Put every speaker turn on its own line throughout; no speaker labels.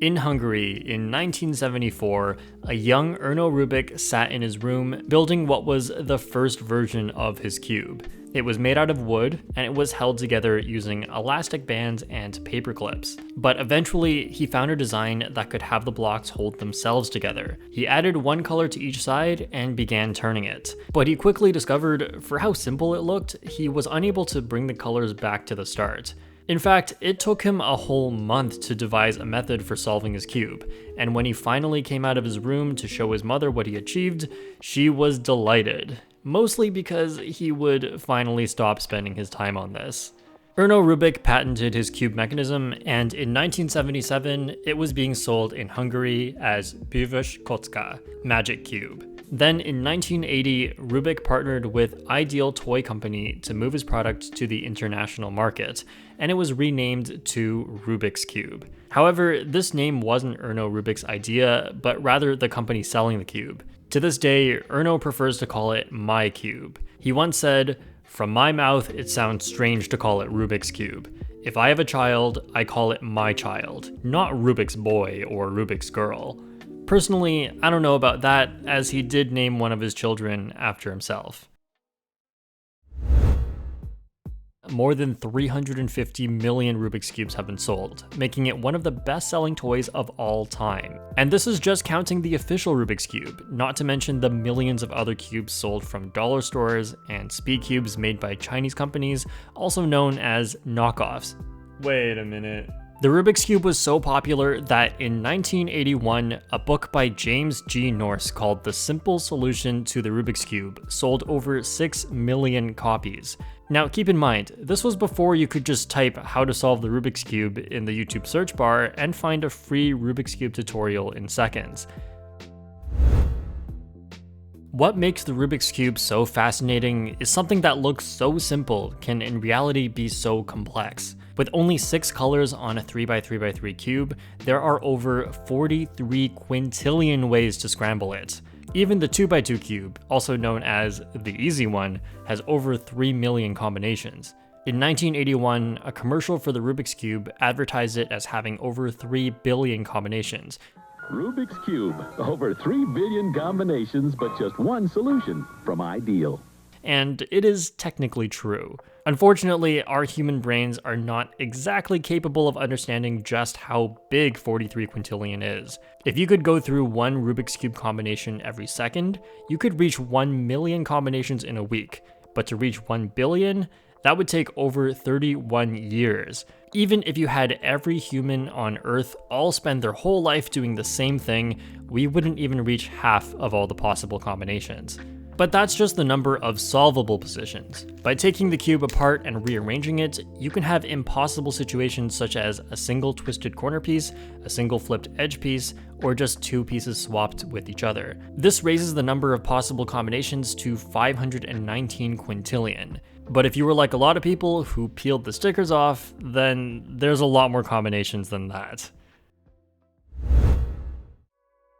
In Hungary, in 1974, a young Erno Rubik sat in his room building what was the first version of his cube. It was made out of wood, and it was held together using elastic bands and paper clips. But eventually, he found a design that could have the blocks hold themselves together. He added one color to each side and began turning it. But he quickly discovered, for how simple it looked, he was unable to bring the colors back to the start. In fact, it took him a whole month to devise a method for solving his cube, and when he finally came out of his room to show his mother what he achieved, she was delighted. Mostly because he would finally stop spending his time on this. Erno Rubik patented his cube mechanism, and in 1977, it was being sold in Hungary as Büvös Kocka, Magic Cube. Then in 1980, Rubik partnered with Ideal Toy Company to move his product to the international market, and it was renamed to Rubik's Cube. However, this name wasn't Erno Rubik's idea, but rather the company selling the cube. To this day, Erno prefers to call it My Cube. He once said, "From my mouth, it sounds strange to call it Rubik's Cube. If I have a child, I call it my child, not Rubik's boy or Rubik's girl." Personally, I don't know about that, as he did name one of his children after himself. More than 350 million Rubik's Cubes have been sold, making it one of the best-selling toys of all time. And this is just counting the official Rubik's Cube, not to mention the millions of other cubes sold from dollar stores and speed cubes made by Chinese companies, also known as knockoffs. Wait a minute. The Rubik's Cube was so popular that in 1981, a book by James G. Norse called The Simple Solution to the Rubik's Cube sold over 6 million copies. Now keep in mind, this was before you could just type how to solve the Rubik's Cube in the YouTube search bar and find a free Rubik's Cube tutorial in seconds. What makes the Rubik's Cube so fascinating is something that looks so simple can in reality be so complex. With only 6 colors on a 3x3x3 cube, there are over 43 quintillion ways to scramble it. Even the 2x2 cube, also known as the easy one, has over 3 million combinations. In 1981, a commercial for the Rubik's Cube advertised it as having over 3 billion combinations.
Rubik's Cube, over 3 billion combinations, but just one solution from Ideal.
And it is technically true. Unfortunately, our human brains are not exactly capable of understanding just how big 43 quintillion is. If you could go through one Rubik's Cube combination every second, you could reach 1 million combinations in a week. But to reach 1 billion, that would take over 31 years. Even if you had every human on Earth all spend their whole life doing the same thing, we wouldn't even reach half of all the possible combinations. But that's just the number of solvable positions. By taking the cube apart and rearranging it, you can have impossible situations such as a single twisted corner piece, a single flipped edge piece, or just 2 pieces swapped with each other. This raises the number of possible combinations to 519 quintillion. But if you were like a lot of people who peeled the stickers off, then there's a lot more combinations than that.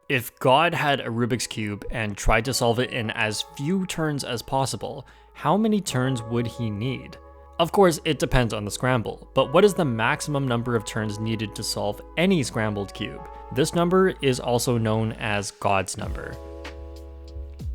If God had a Rubik's Cube and tried to solve it in as few turns as possible, how many turns would he need? Of course, it depends on the scramble, but what is the maximum number of turns needed to solve any scrambled cube? This number is also known as God's number.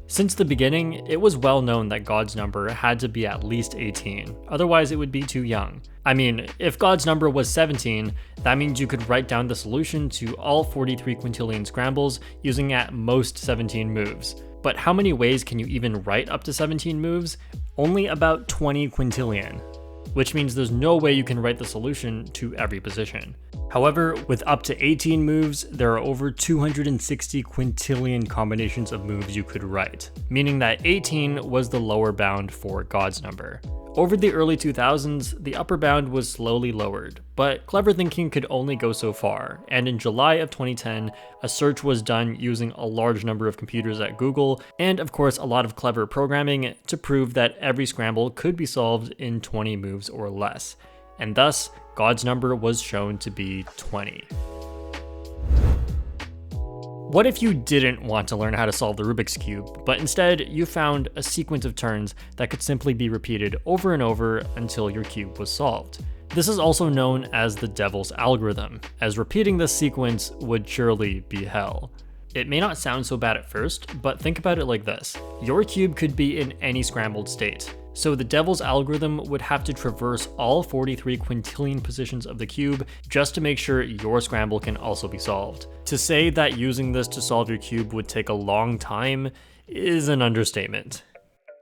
Since the beginning, it was well known that God's number had to be at least 18, otherwise it would be too young. I mean, if God's number was 17, that means you could write down the solution to all 43 quintillion scrambles using at most 17 moves. But how many ways can you even write up to 17 moves? Only about 20 quintillion, which means there's no way you can write the solution to every position. However, with up to 18 moves, there are over 260 quintillion combinations of moves you could write, meaning that 18 was the lower bound for God's number. Over the early 2000s, the upper bound was slowly lowered, but clever thinking could only go so far, and in July of 2010, a search was done using a large number of computers at Google, and of course a lot of clever programming to prove that every scramble could be solved in 20 moves or less, and thus, God's number was shown to be 20. What if you didn't want to learn how to solve the Rubik's Cube, but instead you found a sequence of turns that could simply be repeated over and over until your cube was solved? This is also known as the devil's algorithm, as repeating this sequence would surely be hell. It may not sound so bad at first, but think about it like this. Your cube could be in any scrambled state. So the devil's algorithm would have to traverse all 43 quintillion positions of the cube just to make sure your scramble can also be solved. To say that using this to solve your cube would take a long time is an understatement.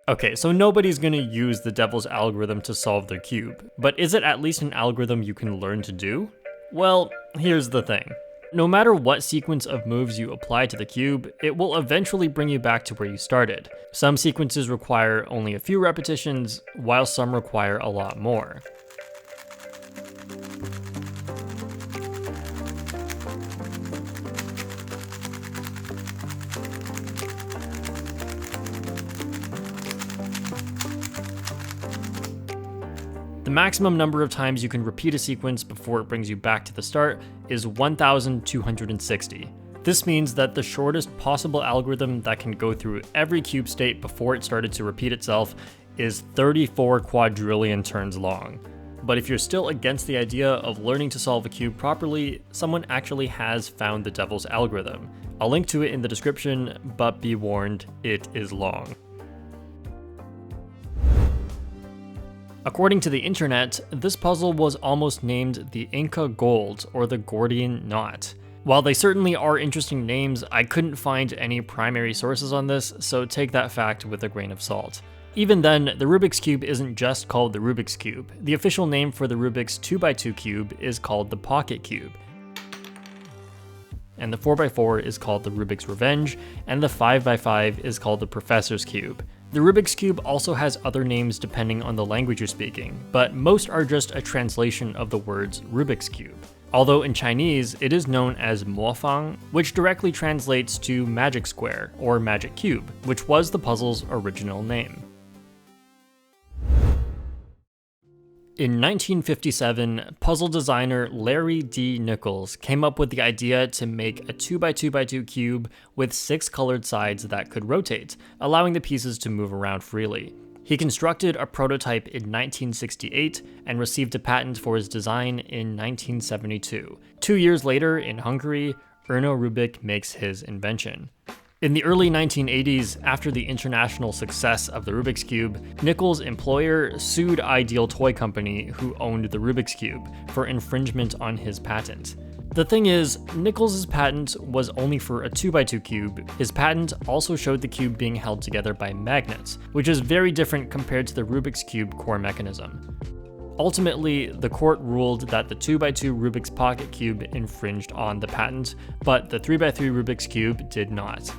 Okay, so nobody's gonna use the devil's algorithm to solve their cube, but is it at least an algorithm you can learn to do? Well, here's the thing. No matter what sequence of moves you apply to the cube, it will eventually bring you back to where you started. Some sequences require only a few repetitions, while some require a lot more. The maximum number of times you can repeat a sequence before it brings you back to the start is 1,260. This means that the shortest possible algorithm that can go through every cube state before it started to repeat itself is 34 quadrillion turns long. But if you're still against the idea of learning to solve a cube properly, someone actually has found the devil's algorithm. I'll link to it in the description, but be warned, it is long. According to the internet, this puzzle was almost named the Inca Gold or the Gordian Knot. While they certainly are interesting names, I couldn't find any primary sources on this, so take that fact with a grain of salt. Even then, the Rubik's Cube isn't just called the Rubik's Cube. The official name for the Rubik's 2x2 cube is called the Pocket Cube. And the 4x4 is called the Rubik's Revenge, and the 5x5 is called the Professor's Cube. The Rubik's Cube also has other names depending on the language you're speaking, but most are just a translation of the words Rubik's Cube. Although in Chinese, it is known as Mofang, which directly translates to Magic Square, or Magic Cube, which was the puzzle's original name. In 1957, puzzle designer Larry D. Nichols came up with the idea to make a 2x2x2 cube with 6 colored sides that could rotate, allowing the pieces to move around freely. He constructed a prototype in 1968 and received a patent for his design in 1972. 2 years later, in Hungary, Erno Rubik makes his invention. In the early 1980s, after the international success of the Rubik's Cube, Nichols' employer sued Ideal Toy Company, who owned the Rubik's Cube, for infringement on his patent. The thing is, Nichols' patent was only for a 2x2 cube. His patent also showed the cube being held together by magnets, which is very different compared to the Rubik's Cube core mechanism. Ultimately, the court ruled that the 2x2 Rubik's Pocket Cube infringed on the patent, but the 3x3 Rubik's Cube did not.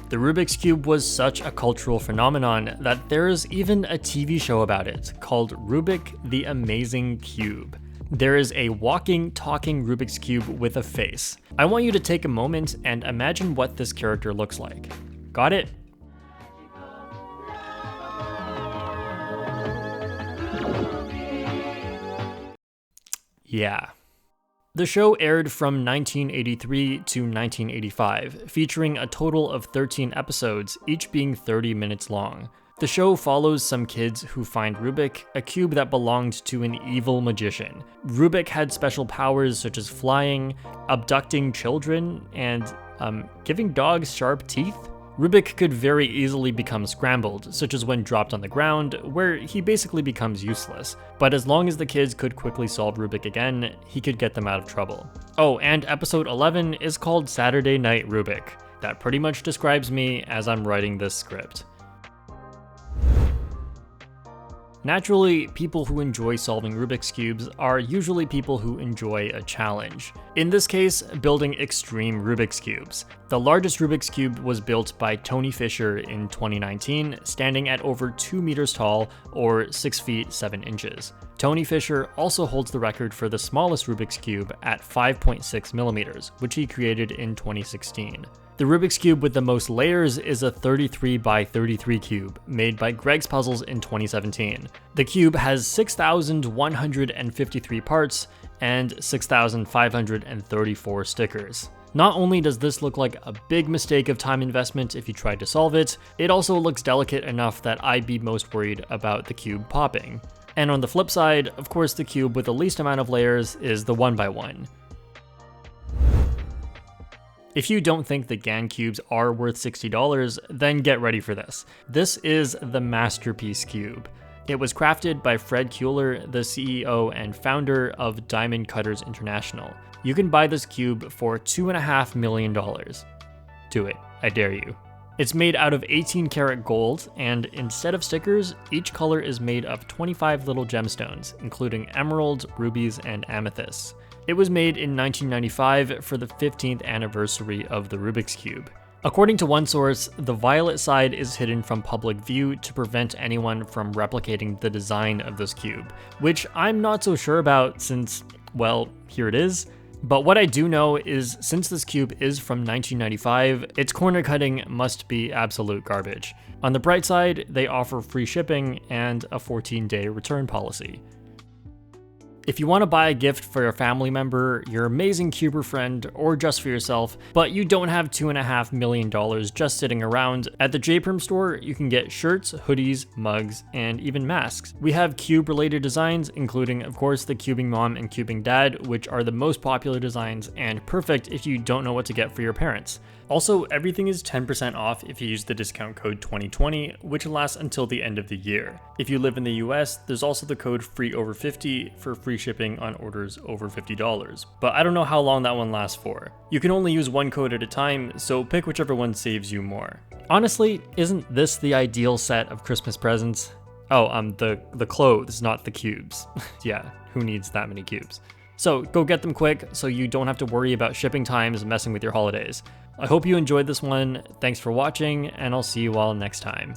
The Rubik's Cube was such a cultural phenomenon that there is even a TV show about it called Rubik the Amazing Cube. There is a walking, talking Rubik's Cube with a face. I want you to take a moment and imagine what this character looks like. Got it? Yeah. The show aired from 1983 to 1985, featuring a total of 13 episodes, each being 30 minutes long. The show follows some kids who find Rubik, a cube that belonged to an evil magician. Rubik had special powers such as flying, abducting children, and giving dogs sharp teeth. Rubik could very easily become scrambled, such as when dropped on the ground, where he basically becomes useless. But as long as the kids could quickly solve Rubik again, he could get them out of trouble. Oh, and episode 11 is called Saturday Night Rubik. That pretty much describes me as I'm writing this script. Naturally, people who enjoy solving Rubik's Cubes are usually people who enjoy a challenge. In this case, building extreme Rubik's Cubes. The largest Rubik's Cube was built by Tony Fisher in 2019, standing at over 2 meters tall, or 6 feet 7 inches. Tony Fisher also holds the record for the smallest Rubik's Cube at 5.6 millimeters, which he created in 2016. The Rubik's Cube with the most layers is a 33 by 33 cube, made by Greg's Puzzles in 2017. The cube has 6,153 parts and 6,534 stickers. Not only does this look like a big mistake of time investment if you tried to solve it, it also looks delicate enough that I'd be most worried about the cube popping. And on the flip side, of course the cube with the least amount of layers is the 1x1. If you don't think the Giang cubes are worth $60, then get ready for this. This is the Masterpiece Cube. It was crafted by Fred Kuehler, the CEO and founder of Diamond Cutters International. You can buy this cube for $2.5 million. Do it, I dare you. It's made out of 18 karat gold, and instead of stickers, each color is made of 25 little gemstones, including emeralds, rubies, and amethysts. It was made in 1995 for the 15th anniversary of the Rubik's Cube. According to one source, the violet side is hidden from public view to prevent anyone from replicating the design of this cube, which I'm not so sure about since, well, here it is. But what I do know is since this cube is from 1995, its corner cutting must be absolute garbage. On the bright side, they offer free shipping and a 14-day return policy. If you want to buy a gift for a family member, your amazing cuber friend, or just for yourself, but you don't have $2.5 million just sitting around, at the JPerm store, you can get shirts, hoodies, mugs, and even masks. We have cube-related designs, including, of course, the Cubing Mom and Cubing Dad, which are the most popular designs and perfect if you don't know what to get for your parents. Also, everything is 10% off if you use the discount code 2020, which lasts until the end of the year. If you live in the US, there's also the code FREEOVER50 for free shipping on orders over $50, but I don't know how long that one lasts for. You can only use one code at a time, so pick whichever one saves you more. Honestly, isn't this the ideal set of Christmas presents? Oh, the clothes, not the cubes. Yeah, who needs that many cubes? So go get them quick so you don't have to worry about shipping times messing with your holidays. I hope you enjoyed this one, thanks for watching, and I'll see you all next time.